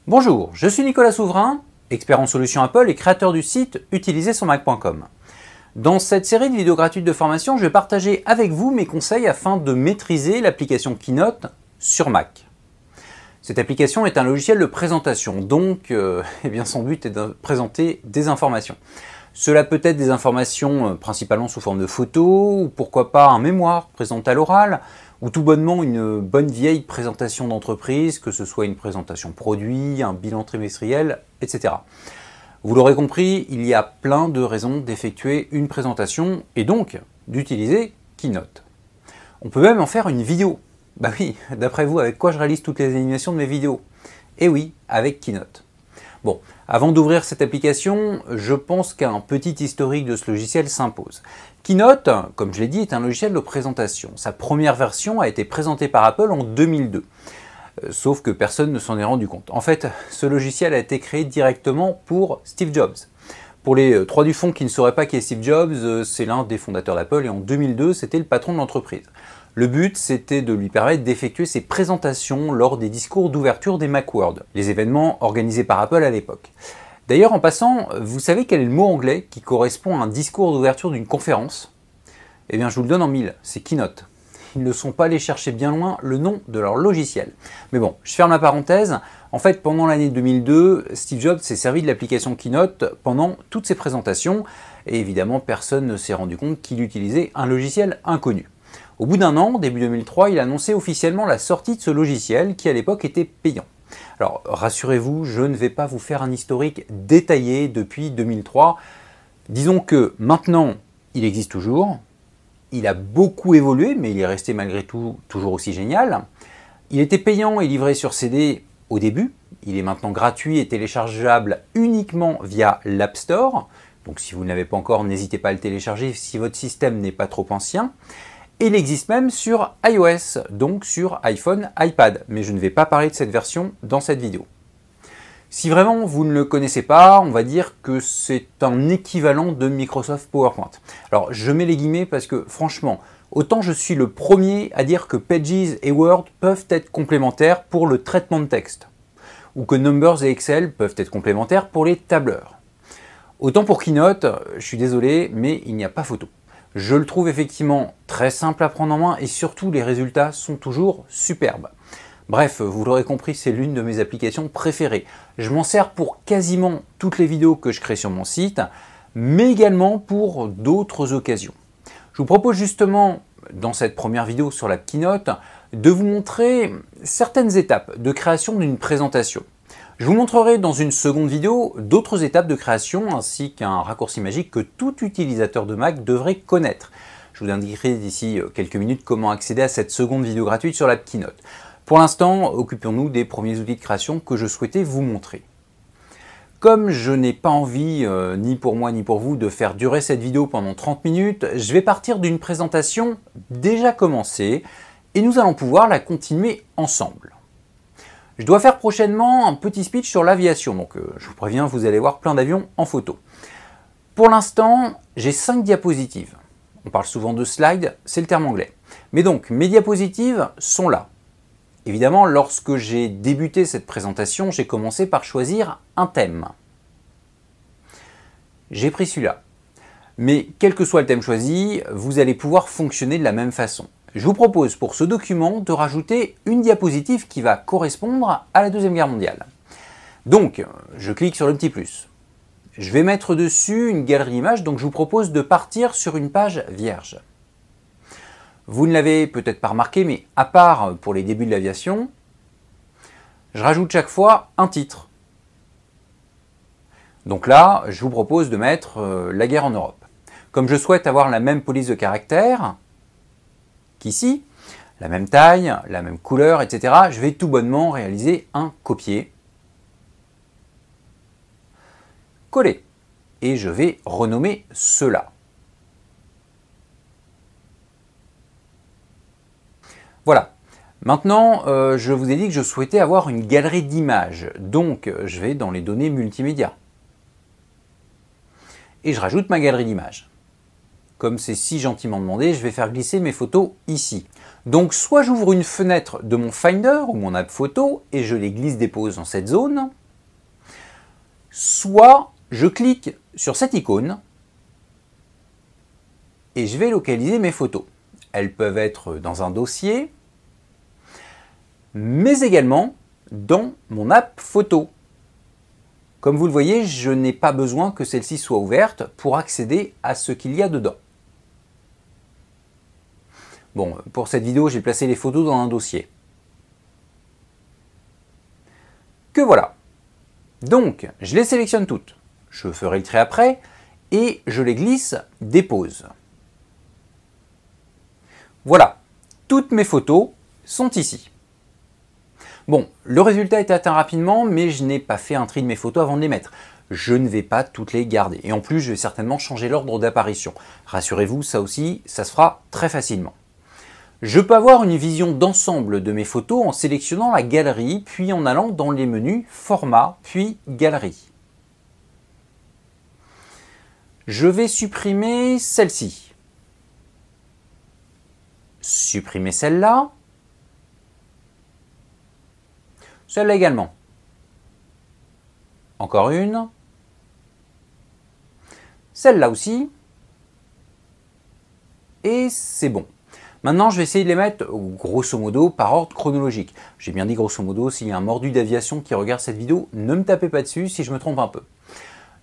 Bonjour, je suis Nicolas Souverain, expert en solutions Apple et créateur du site utilisersonmac.com. Dans cette série de vidéos gratuites de formation, je vais partager avec vous mes conseils afin de maîtriser l'application Keynote sur Mac. Cette application est un logiciel de présentation, donc son but est de présenter des informations. Cela peut être des informations principalement sous forme de photos, ou pourquoi pas un mémoire présenté à l'oral, ou tout bonnement une bonne vieille présentation d'entreprise, que ce soit une présentation produit, un bilan trimestriel, etc. Vous l'aurez compris, il y a plein de raisons d'effectuer une présentation et donc d'utiliser Keynote. On peut même en faire une vidéo. Bah oui, d'après vous, avec quoi je réalise toutes les animations de mes vidéos? Eh oui, avec Keynote. Bon, avant d'ouvrir cette application, je pense qu'un petit historique de ce logiciel s'impose. Keynote, comme je l'ai dit, est un logiciel de présentation. Sa première version a été présentée par Apple en 2002. Sauf que personne ne s'en est rendu compte. En fait, ce logiciel a été créé directement pour Steve Jobs. Pour les trois du fond qui ne sauraient pas qui est Steve Jobs, c'est l'un des fondateurs d'Apple et en 2002, c'était le patron de l'entreprise. Le but, c'était de lui permettre d'effectuer ses présentations lors des discours d'ouverture des Macworld, les événements organisés par Apple à l'époque. D'ailleurs, en passant, vous savez quel est le mot anglais qui correspond à un discours d'ouverture d'une conférence? Eh bien, je vous le donne en mille, c'est Keynote. Ils ne sont pas allés chercher bien loin le nom de leur logiciel. Mais bon, je ferme la parenthèse. En fait, pendant l'année 2002, Steve Jobs s'est servi de l'application Keynote pendant toutes ses présentations. Et évidemment, personne ne s'est rendu compte qu'il utilisait un logiciel inconnu. Au bout d'un an, début 2003, il a annoncé officiellement la sortie de ce logiciel qui à l'époque était payant. Alors rassurez-vous, je ne vais pas vous faire un historique détaillé depuis 2003. Disons que maintenant, il existe toujours. Il a beaucoup évolué, mais il est resté malgré tout toujours aussi génial. Il était payant et livré sur CD au début. Il est maintenant gratuit et téléchargeable uniquement via l'App Store. Donc si vous ne l'avez pas encore, n'hésitez pas à le télécharger si votre système n'est pas trop ancien. Et il existe même sur iOS, donc sur iPhone, iPad. Mais je ne vais pas parler de cette version dans cette vidéo. Si vraiment vous ne le connaissez pas, on va dire que c'est un équivalent de Microsoft PowerPoint. Alors je mets les guillemets parce que franchement, autant je suis le premier à dire que Pages et Word peuvent être complémentaires pour le traitement de texte, ou que Numbers et Excel peuvent être complémentaires pour les tableurs. Autant pour Keynote, je suis désolé, mais il n'y a pas photo. Je le trouve effectivement très simple à prendre en main et surtout les résultats sont toujours superbes. Bref, vous l'aurez compris, c'est l'une de mes applications préférées. Je m'en sers pour quasiment toutes les vidéos que je crée sur mon site, mais également pour d'autres occasions. Je vous propose justement, dans cette première vidéo sur la Keynote, de vous montrer certaines étapes de création d'une présentation. Je vous montrerai dans une seconde vidéo d'autres étapes de création ainsi qu'un raccourci magique que tout utilisateur de Mac devrait connaître. Je vous indiquerai d'ici quelques minutes comment accéder à cette seconde vidéo gratuite sur la Keynote. Pour l'instant, occupons-nous des premiers outils de création que je souhaitais vous montrer. Comme je n'ai pas envie, ni pour moi ni pour vous, de faire durer cette vidéo pendant 30 minutes, je vais partir d'une présentation déjà commencée et nous allons pouvoir la continuer ensemble. Je dois faire prochainement un petit speech sur l'aviation, donc je vous préviens, vous allez voir plein d'avions en photo. Pour l'instant, j'ai 5 diapositives. On parle souvent de slides, c'est le terme anglais. Mais donc, mes diapositives sont là. Évidemment, lorsque j'ai débuté cette présentation, j'ai commencé par choisir un thème. J'ai pris celui-là. Mais quel que soit le thème choisi, vous allez pouvoir fonctionner de la même façon. Je vous propose pour ce document de rajouter une diapositive qui va correspondre à la Deuxième Guerre mondiale. Donc, je clique sur le petit plus. Je vais mettre dessus une galerie d'images, donc je vous propose de partir sur une page vierge. Vous ne l'avez peut-être pas remarqué, mais à part pour les débuts de l'aviation, je rajoute chaque fois un titre. Donc là, je vous propose de mettre la guerre en Europe. Comme je souhaite avoir la même police de caractère qu'ici, la même taille, la même couleur, etc., je vais tout bonnement réaliser un copier, coller, et je vais renommer cela. Voilà. Maintenant, je vous ai dit que je souhaitais avoir une galerie d'images, donc je vais dans les données multimédia. Et je rajoute ma galerie d'images. comme c'est si gentiment demandé, je vais faire glisser mes photos ici. Donc soit j'ouvre une fenêtre de mon Finder ou mon app photo et je les glisse-dépose dans cette zone, soit je clique sur cette icône et je vais localiser mes photos. Elles peuvent être dans un dossier, mais également dans mon app photo. Comme vous le voyez, je n'ai pas besoin que celle-ci soit ouverte pour accéder à ce qu'il y a dedans. Bon, pour cette vidéo, j'ai placé les photos dans un dossier. Que voilà. Donc, je les sélectionne toutes. Je ferai le trait après et je les glisse, dépose. Voilà, toutes mes photos sont ici. Bon, le résultat est atteint rapidement, mais je n'ai pas fait un tri de mes photos avant de les mettre. Je ne vais pas toutes les garder. Et en plus, je vais certainement changer l'ordre d'apparition. Rassurez-vous, ça aussi, ça se fera très facilement. Je peux avoir une vision d'ensemble de mes photos en sélectionnant la galerie, puis en allant dans les menus Format, puis Galerie. Je vais supprimer celle-ci. Supprimer celle-là. Celle-là également. Encore une. Celle-là aussi. Et c'est bon. Maintenant, je vais essayer de les mettre grosso modo par ordre chronologique. J'ai bien dit grosso modo, s'il y a un mordu d'aviation qui regarde cette vidéo, ne me tapez pas dessus si je me trompe un peu.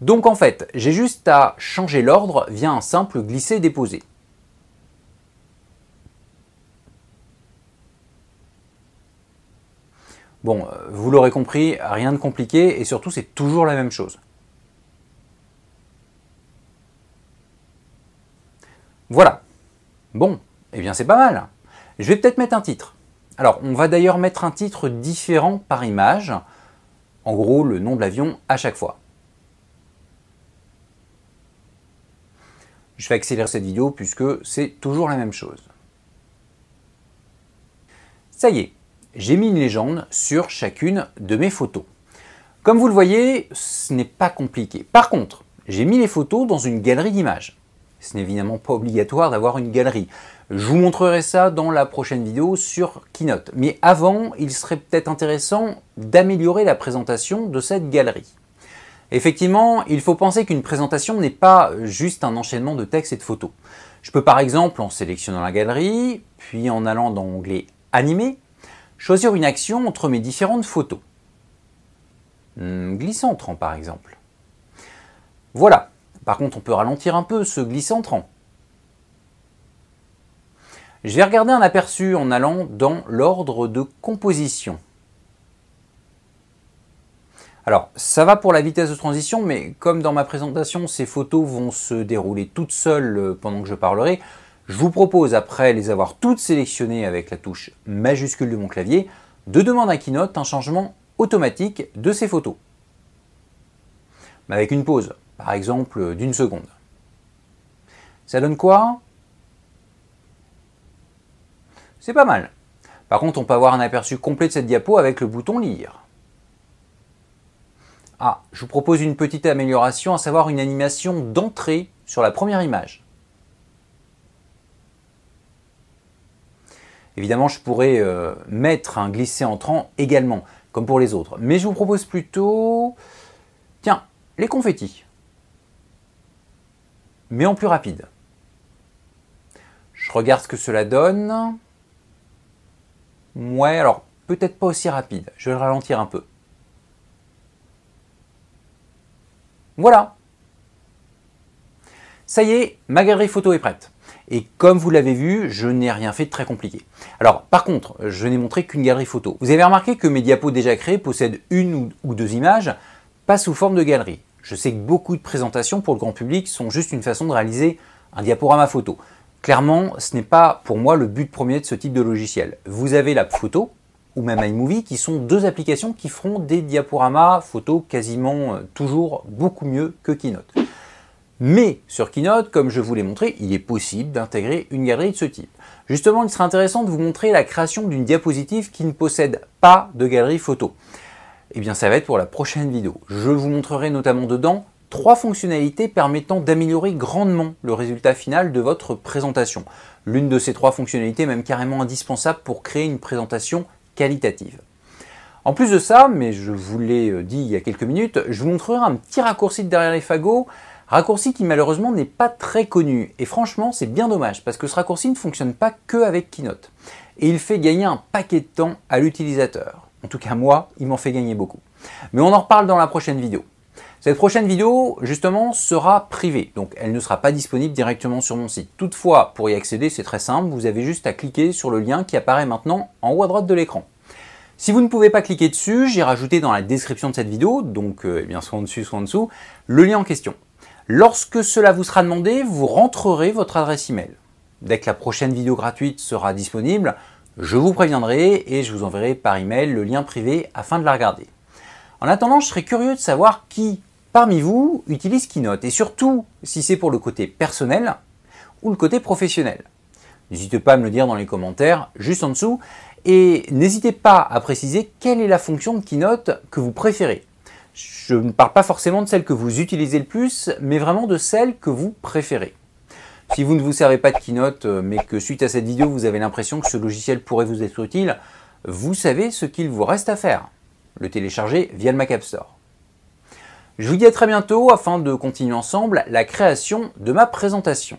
Donc en fait, j'ai juste à changer l'ordre via un simple glisser-déposer. Bon, vous l'aurez compris, rien de compliqué et surtout c'est toujours la même chose. Voilà. Bon. Eh bien c'est pas mal. Je vais peut-être mettre un titre. Alors on va d'ailleurs mettre un titre différent par image. En gros le nom de l'avion à chaque fois. Je vais accélérer cette vidéo puisque c'est toujours la même chose. Ça y est, j'ai mis une légende sur chacune de mes photos. Comme vous le voyez, ce n'est pas compliqué. Par contre, j'ai mis les photos dans une galerie d'images. Ce n'est évidemment pas obligatoire d'avoir une galerie. Je vous montrerai ça dans la prochaine vidéo sur Keynote. Mais avant, il serait peut-être intéressant d'améliorer la présentation de cette galerie. Effectivement, il faut penser qu'une présentation n'est pas juste un enchaînement de textes et de photos. Je peux par exemple, en sélectionnant la galerie, puis en allant dans l'onglet Animer, choisir une action entre mes différentes photos. Glisse-entrant par exemple. Voilà. Par contre, on peut ralentir un peu ce glisse-entrant. Je vais regarder un aperçu en allant dans l'ordre de composition. Alors, ça va pour la vitesse de transition, mais comme dans ma présentation, ces photos vont se dérouler toutes seules pendant que je parlerai, je vous propose, après les avoir toutes sélectionnées avec la touche majuscule de mon clavier, de demander à Keynote un changement automatique de ces photos. Mais avec une pause. Par exemple d'1 seconde. Ça donne quoi? C'est pas mal. Par contre, on peut avoir un aperçu complet de cette diapo avec le bouton Lire. Ah, je vous propose une petite amélioration, à savoir une animation d'entrée sur la première image. Évidemment, je pourrais mettre un glisser entrant également, comme pour les autres. Mais je vous propose plutôt... Tiens, les confettis. Mais en plus rapide. Je regarde ce que cela donne. Ouais, alors peut-être pas aussi rapide. Je vais le ralentir un peu. Voilà. Ça y est, ma galerie photo est prête. Et comme vous l'avez vu, je n'ai rien fait de très compliqué. Alors par contre, je n'ai montré qu'une galerie photo. Vous avez remarqué que mes diapos déjà créés possèdent une ou deux images, pas sous forme de galerie. Je sais que beaucoup de présentations pour le grand public sont juste une façon de réaliser un diaporama photo. Clairement, ce n'est pas pour moi le but premier de ce type de logiciel. Vous avez l'app photo ou même iMovie qui sont deux applications qui feront des diaporamas photo quasiment toujours beaucoup mieux que Keynote. Mais sur Keynote, comme je vous l'ai montré, il est possible d'intégrer une galerie de ce type. Justement, il serait intéressant de vous montrer la création d'une diapositive qui ne possède pas de galerie photo. Eh bien, ça va être pour la prochaine vidéo. Je vous montrerai notamment dedans 3 fonctionnalités permettant d'améliorer grandement le résultat final de votre présentation. L'une de ces 3 fonctionnalités est même carrément indispensable pour créer une présentation qualitative. En plus de ça, mais je vous l'ai dit il y a quelques minutes, je vous montrerai un petit raccourci de derrière les fagots, raccourci qui malheureusement n'est pas très connu. Et franchement, c'est bien dommage parce que ce raccourci ne fonctionne pas que avec Keynote. Et il fait gagner un paquet de temps à l'utilisateur. En tout cas moi, il m'en fait gagner beaucoup. Mais on en reparle dans la prochaine vidéo. Cette prochaine vidéo, justement, sera privée, donc elle ne sera pas disponible directement sur mon site. Toutefois, pour y accéder, c'est très simple, vous avez juste à cliquer sur le lien qui apparaît maintenant en haut à droite de l'écran. Si vous ne pouvez pas cliquer dessus, j'ai rajouté dans la description de cette vidéo, donc eh bien soit en dessus, soit en dessous, le lien en question. Lorsque cela vous sera demandé, vous rentrerez votre adresse email. Dès que la prochaine vidéo gratuite sera disponible, je vous préviendrai et je vous enverrai par email le lien privé afin de la regarder. En attendant, je serais curieux de savoir qui, parmi vous, utilise Keynote et surtout si c'est pour le côté personnel ou le côté professionnel. N'hésitez pas à me le dire dans les commentaires juste en dessous et n'hésitez pas à préciser quelle est la fonction de Keynote que vous préférez. Je ne parle pas forcément de celle que vous utilisez le plus, mais vraiment de celle que vous préférez. Si vous ne vous servez pas de Keynote, mais que suite à cette vidéo, vous avez l'impression que ce logiciel pourrait vous être utile, vous savez ce qu'il vous reste à faire. Le télécharger via le Mac App Store. Je vous dis à très bientôt afin de continuer ensemble la création de ma présentation.